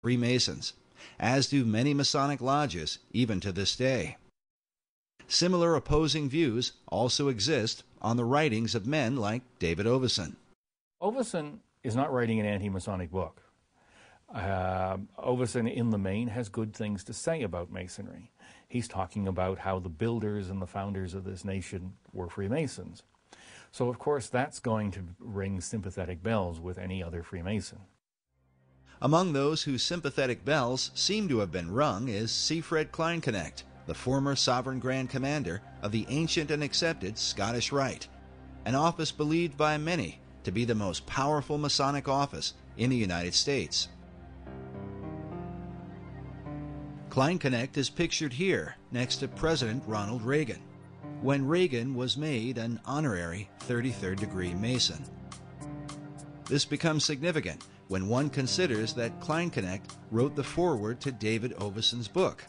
Freemasons, as do many Masonic lodges even to this day. Similar opposing views also exist on the writings of men like David Oveson. Oveson is not writing an anti-Masonic book. Oveson, in the main, has good things to say about Masonry. He's talking about how the builders and the founders of this nation were Freemasons. So, of course, that's going to ring sympathetic bells with any other Freemason. Among those whose sympathetic bells seem to have been rung is Siegfried Kleinknecht, the former Sovereign Grand Commander of the ancient and accepted Scottish Rite, an office believed by many to be the most powerful Masonic office in the United States. Kleinknecht is pictured here next to President Ronald Reagan, when Reagan was made an honorary 33rd degree Mason. This becomes significant when one considers that Kleinknecht wrote the foreword to David Oveson's book.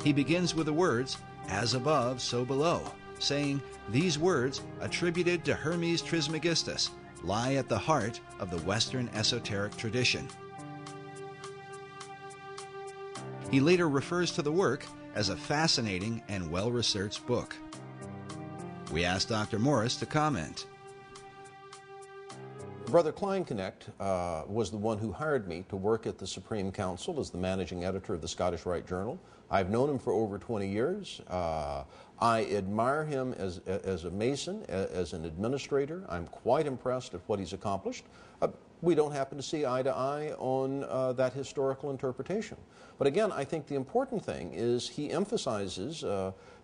He begins with the words, "As above, so below," saying these words, attributed to Hermes Trismegistus, lie at the heart of the Western esoteric tradition. He later refers to the work as a fascinating and well-researched book. We asked Dr. Morris to comment. Brother Kleinknecht was the one who hired me to work at the Supreme Council as the managing editor of the Scottish Rite Journal. I've known him for over 20 years. I admire him as a Mason, as an administrator. I'm quite impressed at what he's accomplished. We don't happen to see eye to eye on that historical interpretation. But again, I think the important thing is he emphasizes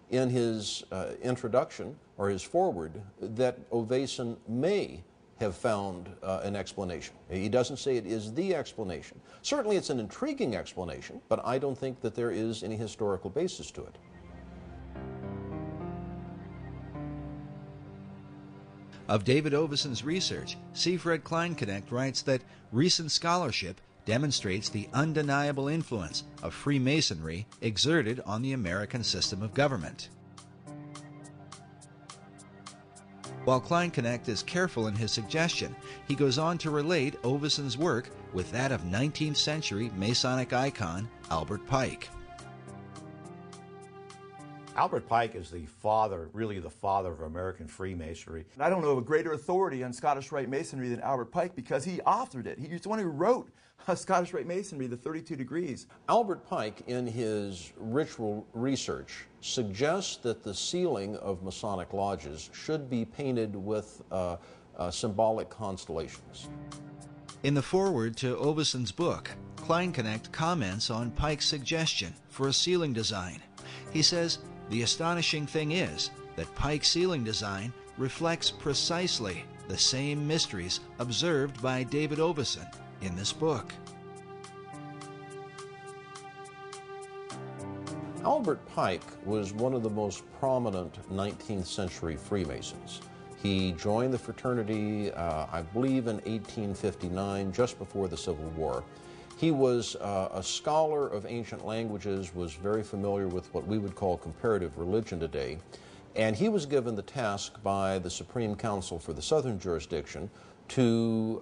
in his introduction or his foreword that Oveson may have found an explanation. He doesn't say it is the explanation. Certainly it's an intriguing explanation, but I don't think that there is any historical basis to it. Of David Oveson's research, Siegfried Kleinknecht writes that recent scholarship demonstrates the undeniable influence of Freemasonry exerted on the American system of government. While Kleinknecht is careful in his suggestion, he goes on to relate Oveson's work with that of 19th century Masonic icon Albert Pike. Albert Pike is the father, really the father of American Freemasonry. I don't know of a greater authority on Scottish Rite Masonry than Albert Pike because he authored it. He's the one who wrote Scottish Rite Masonry, the 32 degrees. Albert Pike, in his ritual research, suggests that the ceiling of Masonic lodges should be painted with symbolic constellations. In the foreword to Oveson's book, Kleinknecht comments on Pike's suggestion for a ceiling design. He says, "The astonishing thing is that Pike's ceiling design reflects precisely the same mysteries observed by David Oveson in this book." Albert Pike was one of the most prominent 19th century Freemasons. He joined the fraternity, I believe, in 1859, just before the Civil War. He was a scholar of ancient languages, was very familiar with what we would call comparative religion today, and he was given the task by the Supreme Council for the Southern Jurisdiction to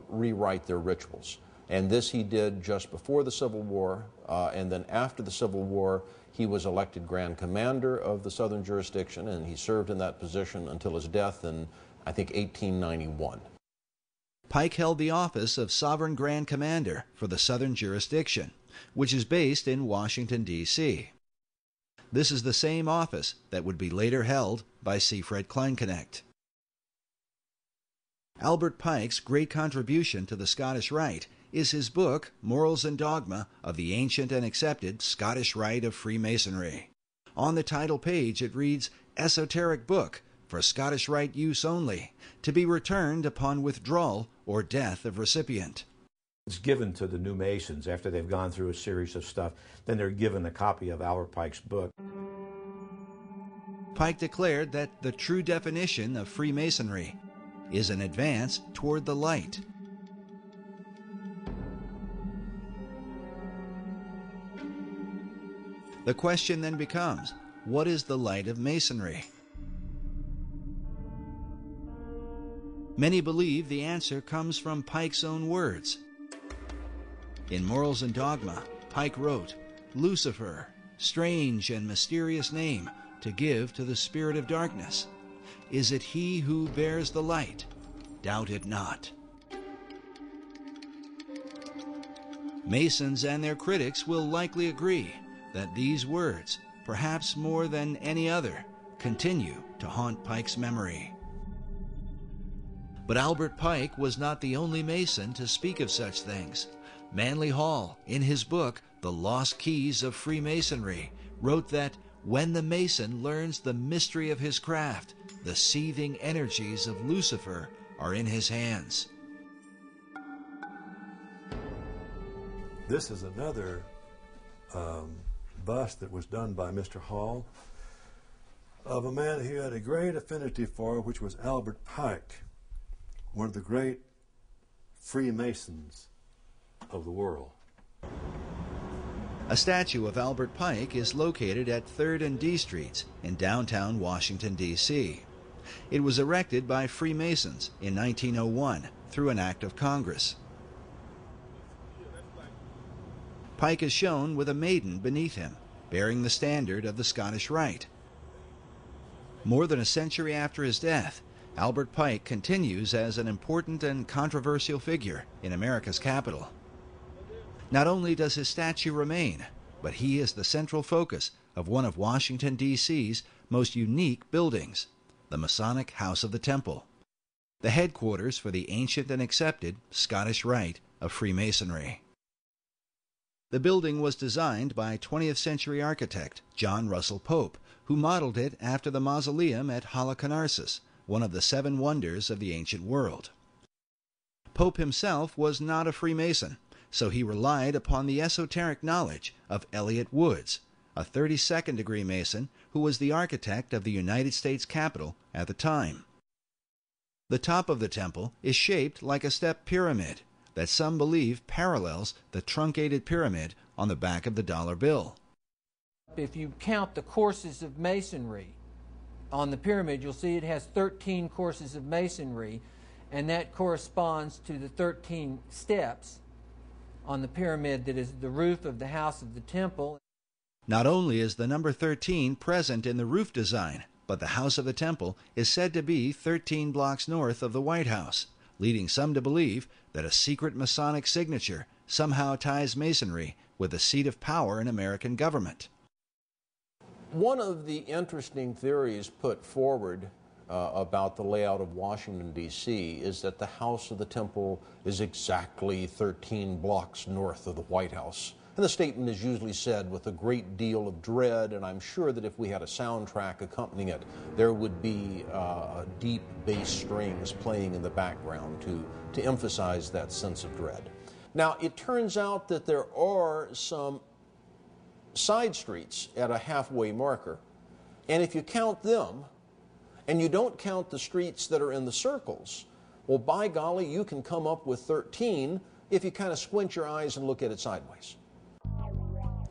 rewrite their rituals. And this he did just before the Civil War, and then after the Civil War, he was elected Grand Commander of the Southern Jurisdiction, and he served in that position until his death in, I think, 1891. Pike held the office of Sovereign Grand Commander for the Southern Jurisdiction, which is based in Washington, D.C. This is the same office that would be later held by Siegfried Kleinknecht. Albert Pike's great contribution to the Scottish Rite is his book, Morals and Dogma of the Ancient and Accepted Scottish Rite of Freemasonry. On the title page it reads, "Esoteric Book for Scottish Rite Use Only, to be returned upon withdrawal or death of recipient." It's given to the new Masons after they've gone through a series of stuff. Then they're given a copy of Albert Pike's book. Pike declared that the true definition of Freemasonry is an advance toward the light. The question then becomes, what is the light of Masonry? Many believe the answer comes from Pike's own words. In Morals and Dogma, Pike wrote, "Lucifer, strange and mysterious name to give to the spirit of darkness. Is it he who bears the light? Doubt it not." Masons and their critics will likely agree that these words, perhaps more than any other, continue to haunt Pike's memory. But Albert Pike was not the only Mason to speak of such things. Manly Hall, in his book, The Lost Keys of Freemasonry, wrote that when the Mason learns the mystery of his craft, the seething energies of Lucifer are in his hands. This is another bust that was done by Mr. Hall of a man he had a great affinity for, which was Albert Pike, one of the great Freemasons of the world. A statue of Albert Pike is located at 3rd and D Streets in downtown Washington, D.C. It was erected by Freemasons in 1901 through an act of Congress. Pike is shown with a maiden beneath him, bearing the standard of the Scottish Rite. More than a century after his death, Albert Pike continues as an important and controversial figure in America's capital. Not only does his statue remain, but he is the central focus of one of Washington, D.C.'s most unique buildings, the Masonic House of the Temple, the headquarters for the ancient and accepted Scottish Rite of Freemasonry. The building was designed by 20th century architect John Russell Pope, who modeled it after the mausoleum at Halicarnassus, one of the 7 wonders of the ancient world. Pope himself was not a Freemason, so he relied upon the esoteric knowledge of Elliott Woods, a 32nd degree Mason who was the architect of the United States Capitol at the time. The top of the temple is shaped like a step pyramid that some believe parallels the truncated pyramid on the back of the dollar bill. If you count the courses of masonry on the pyramid, you'll see it has 13 courses of masonry, and that corresponds to the 13 steps on the pyramid that is the roof of the House of the Temple. Not only is the number 13 present in the roof design, but the House of the Temple is said to be 13 blocks north of the White House, leading some to believe that a secret Masonic signature somehow ties Masonry with the seat of power in American government. One of the interesting theories put forward about the layout of Washington, D.C. is that the House of the Temple is exactly 13 blocks north of the White House. And the statement is usually said with a great deal of dread, and I'm sure that if we had a soundtrack accompanying it, there would be deep bass strings playing in the background to emphasize that sense of dread. Now, it turns out that there are some side streets at a halfway marker, and if you count them, and you don't count the streets that are in the circles, well, by golly, you can come up with 13 if you kind of squint your eyes and look at it sideways.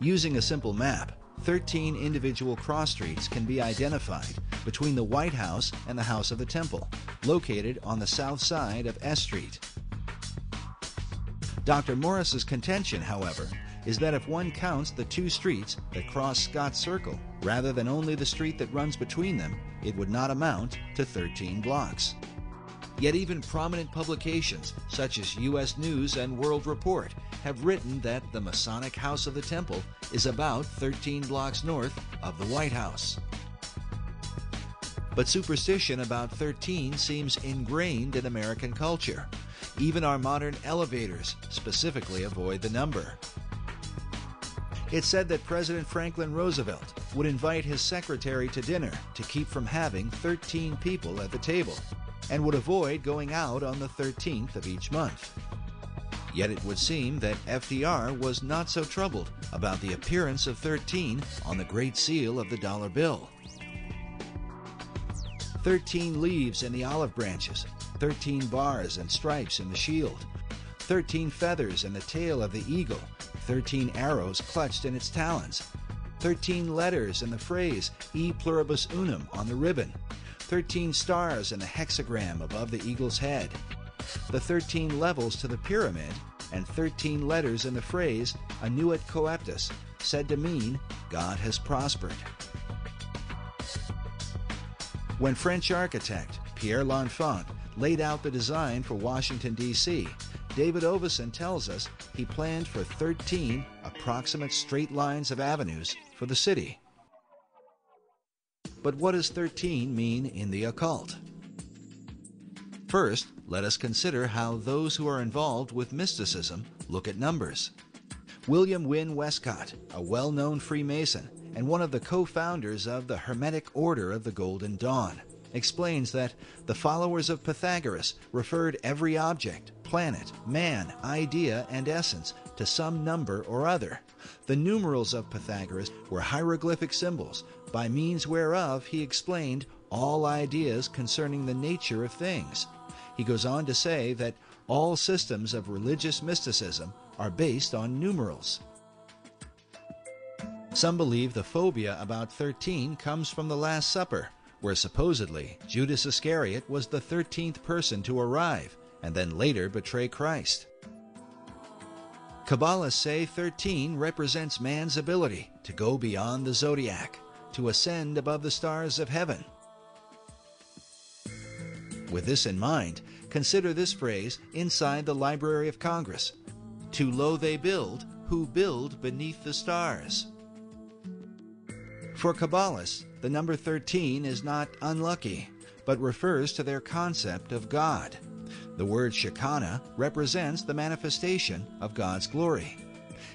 Using a simple map, 13 individual cross streets can be identified between the White House and the House of the Temple, located on the south side of S Street. Dr. Morris's contention, however, is that if one counts the 2 streets that cross Scott's Circle, rather than only the street that runs between them, it would not amount to 13 blocks. Yet even prominent publications, such as U.S. News and World Report, have written that the Masonic House of the Temple is about 13 blocks north of the White House. But superstition about 13 seems ingrained in American culture. Even our modern elevators specifically avoid the number. It's said that President Franklin Roosevelt would invite his secretary to dinner to keep from having 13 people at the table, and would avoid going out on the 13th of each month. Yet it would seem that FDR was not so troubled about the appearance of 13 on the Great Seal of the dollar bill. 13 leaves in the olive branches, 13 bars and stripes in the shield, 13 feathers in the tail of the eagle, 13 arrows clutched in its talons, 13 letters in the phrase E pluribus unum on the ribbon, 13 stars in the hexagram above the eagle's head, the 13 levels to the pyramid, and 13 letters in the phrase annuit coeptus, said to mean God has prospered. When French architect Pierre L'Enfant laid out the design for Washington, D.C., David Oveson tells us he planned for 13 approximate straight lines of avenues for the city. But what does 13 mean in the occult? First, let us consider how those who are involved with mysticism look at numbers. William Wynne Westcott, a well-known Freemason and one of the co-founders of the Hermetic Order of the Golden Dawn, explains that the followers of Pythagoras referred every object, planet, man, idea, and essence to some number or other. The numerals of Pythagoras were hieroglyphic symbols, by means whereof he explained all ideas concerning the nature of things. He goes on to say that all systems of religious mysticism are based on numerals. Some believe the phobia about 13 comes from the Last Supper, where supposedly Judas Iscariot was the 13th person to arrive and then later betray Christ. Kabbalists say 13 represents man's ability to go beyond the zodiac, to ascend above the stars of heaven. With this in mind, consider this phrase inside the Library of Congress: "Too low they build, who build beneath the stars." For Kabbalists, the number 13 is not unlucky, but refers to their concept of God. The word Shekinah represents the manifestation of God's glory.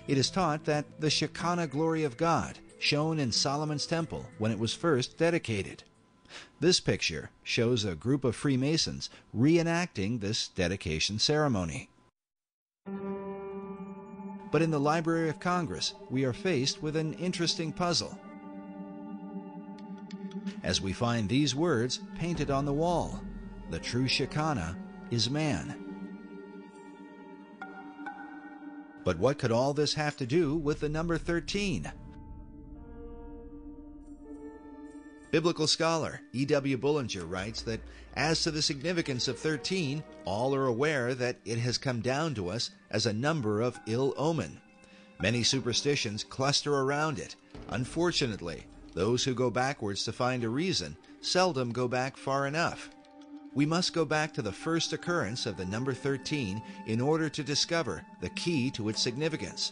It is taught that the Shekinah glory of God shone in Solomon's temple when it was first dedicated. This picture shows a group of Freemasons reenacting this dedication ceremony. But in the Library of Congress, we are faced with an interesting puzzle, as we find these words painted on the wall: "The true Shekinah is man." But what could all this have to do with the number 13? Biblical scholar E.W. Bullinger writes that as to the significance of 13, all are aware that it has come down to us as a number of ill omen. Many superstitions cluster around it. Unfortunately, those who go backwards to find a reason seldom go back far enough. We must go back to the first occurrence of the number 13 in order to discover the key to its significance.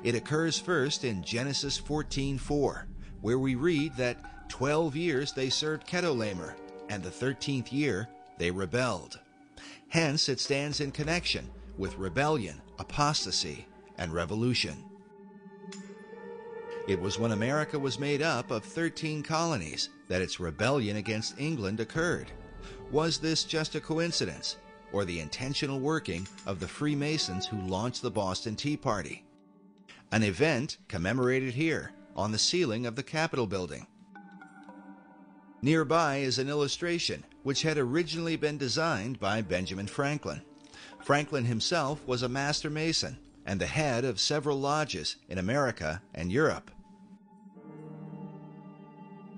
It occurs first in Genesis 14:4, where we read that 12 years they served Chedorlaomer, and the 13th year they rebelled. Hence it stands in connection with rebellion, apostasy, and revolution. It was when America was made up of 13 colonies that its rebellion against England occurred. Was this just a coincidence, or the intentional working of the Freemasons who launched the Boston Tea Party? An event commemorated here on the ceiling of the Capitol building. Nearby is an illustration which had originally been designed by Benjamin Franklin. Franklin himself was a master mason and the head of several lodges in America and Europe.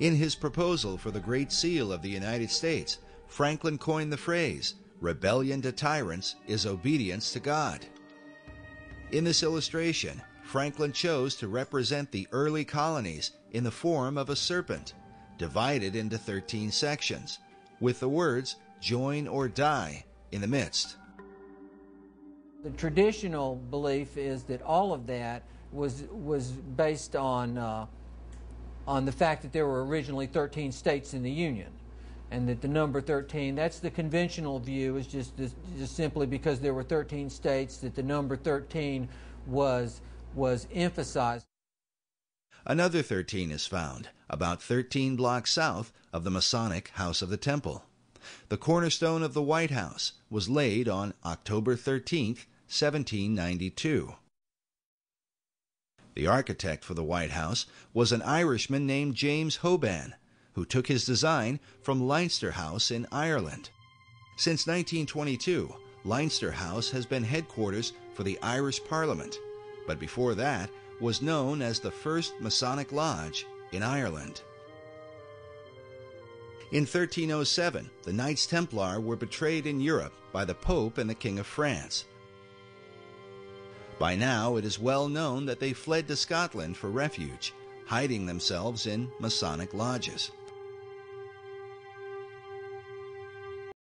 In his proposal for the Great Seal of the United States, Franklin coined the phrase, "Rebellion to tyrants is obedience to God." In this illustration, Franklin chose to represent the early colonies in the form of a serpent, divided into 13 sections, with the words "join or die" in the midst. The traditional belief is that all of that was based on the fact that there were originally 13 states in the Union, and that the number 13, that's the conventional view, is just simply because there were 13 states that the number 13 was emphasized. Another 13 is found about 13 blocks south of the Masonic House of the Temple. The cornerstone of the White House was laid on October 13th, 1792. The architect for the White House was an Irishman named James Hoban, who took his design from Leinster House in Ireland. Since 1922, Leinster House has been headquarters for the Irish Parliament, but before that was known as the first Masonic Lodge in Ireland. In 1307, the Knights Templar were betrayed in Europe by the Pope and the King of France. By now, it is well known that they fled to Scotland for refuge, hiding themselves in Masonic lodges.